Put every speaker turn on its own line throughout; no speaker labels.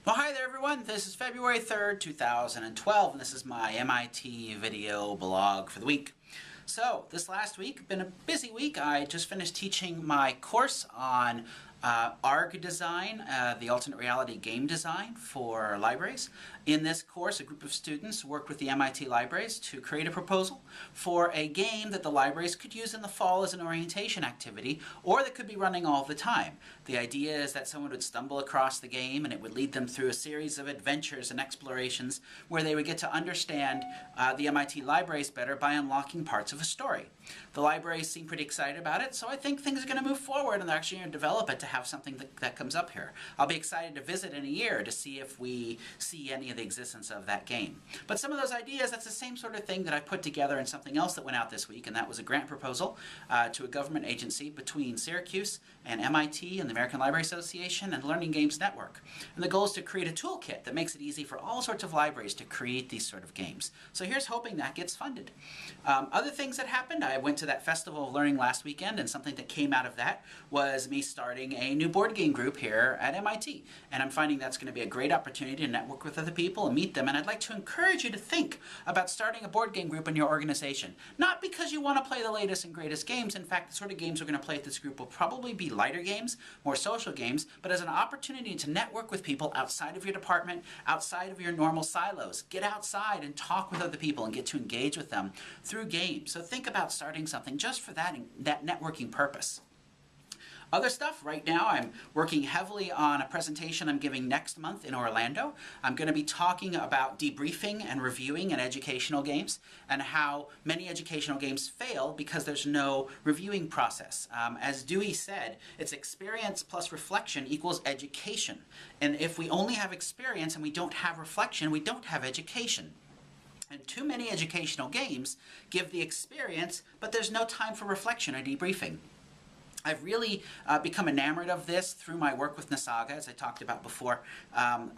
Well, hi there everyone. This is February 3rd, 2012, and this is my MIT video blog for the week. So, this last week, been a busy week. I just finished teaching my course on ARG design, the alternate reality game design for libraries. In this course, a group of students worked with the MIT libraries to create a proposal for a game that the libraries could use in the fall as an orientation activity, or that could be running all the time. The idea is that someone would stumble across the game and it would lead them through a series of adventures and explorations where they would get to understand the MIT libraries better by unlocking parts of a story. The libraries seem pretty excited about it, so I think things are going to move forward and they're actually going to develop it to have something that comes up here. I'll be excited to visit in a year to see if we see any of the existence of that game. But some of those ideas, that's the same sort of thing that I put together in something else that went out this week, and that was a grant proposal to a government agency between Syracuse and MIT and the American Library Association and Learning Games Network. And the goal is to create a toolkit that makes it easy for all sorts of libraries to create these sort of games. So here's hoping that gets funded. Other things that happened, I went to that Festival of Learning last weekend, and something that came out of that was me starting a new board game group here at MIT. And I'm finding that's going to be a great opportunity to network with other people and meet them, and I'd like to encourage you to think about starting a board game group in your organization. Not because you want to play the latest and greatest games. In fact, the sort of games we're going to play at this group will probably be lighter games, more social games, but as an opportunity to network with people outside of your department, outside of your normal silos. Get outside and talk with other people and get to engage with them through games. So think about starting something just for that networking purpose. Other stuff, right now I'm working heavily on a presentation I'm giving next month in Orlando. I'm going to be talking about debriefing and reviewing in educational games and how many educational games fail because there's no reviewing process. As Dewey said, it's experience plus reflection equals education. And if we only have experience and we don't have reflection, we don't have education. And too many educational games give the experience, but there's no time for reflection or debriefing. I've really become enamored of this through my work with Nasaga, as I talked about before,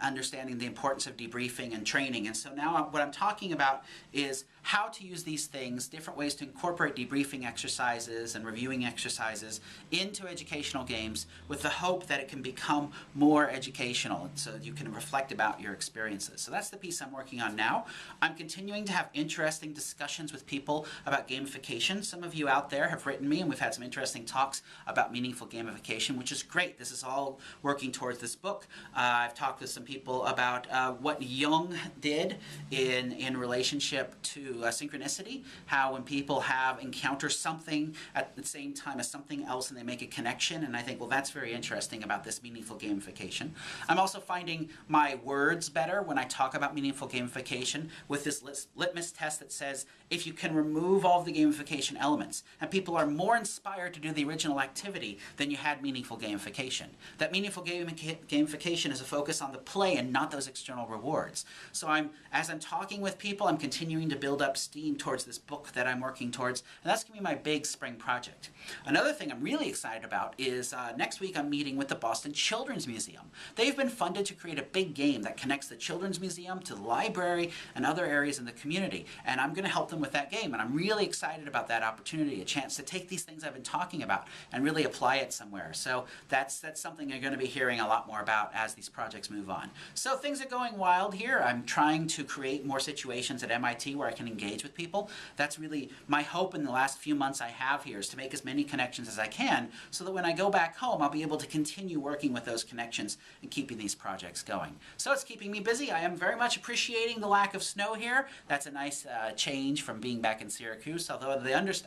understanding the importance of debriefing and training. And so now what I'm talking about is how to use these things, different ways to incorporate debriefing exercises and reviewing exercises into educational games with the hope that it can become more educational so that you can reflect about your experiences. So that's the piece I'm working on now. I'm continuing to have interesting discussions with people about gamification. Some of you out there have written me and we've had some interesting talks about meaningful gamification, which is great. This is all working towards this book. I've talked with some people about what Jung did in relationship to synchronicity, how when people encounter something at the same time as something else and they make a connection, and I think, well, that's very interesting about this meaningful gamification. I'm also finding my words better when I talk about meaningful gamification with this litmus test that says if you can remove all of the gamification elements, and people are more inspired to do the original activity than you had meaningful gamification. That meaningful gamification is a focus on the play and not those external rewards. So as I'm talking with people, I'm continuing to build up steam towards this book that I'm working towards, and that's going to be my big spring project. Another thing I'm really excited about is next week I'm meeting with the Boston Children's Museum. They've been funded to create a big game that connects the Children's Museum to the library and other areas in the community, and I'm going to help them with that game, and I'm really excited about that opportunity, a chance to take these things I've been talking about and really apply it somewhere. So that's something you're going to be hearing a lot more about as these projects move on. So things are going wild here. I'm trying to create more situations at MIT where I can engage with people. That's really my hope in the last few months I have here, is to make as many connections as I can so that when I go back home I'll be able to continue working with those connections and keeping these projects going. So it's keeping me busy. I am very much appreciating the lack of snow here. That's a nice change from being back in Syracuse, although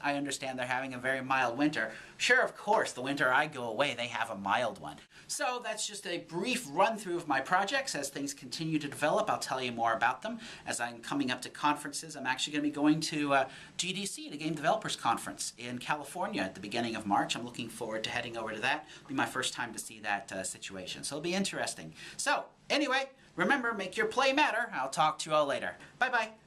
I understand they're having a very mild winter. Sure, of course, the winter I go away, they have a mild one. So that's just a brief run through of my projects. As things continue to develop, I'll tell you more about them. As I'm coming up to conferences, I'm actually going to be going to GDC, the Game Developers Conference in California at the beginning of March. I'm looking forward to heading over to that. It'll be my first time to see that situation, so it'll be interesting. So anyway, remember, make your play matter. I'll talk to you all later. Bye-bye.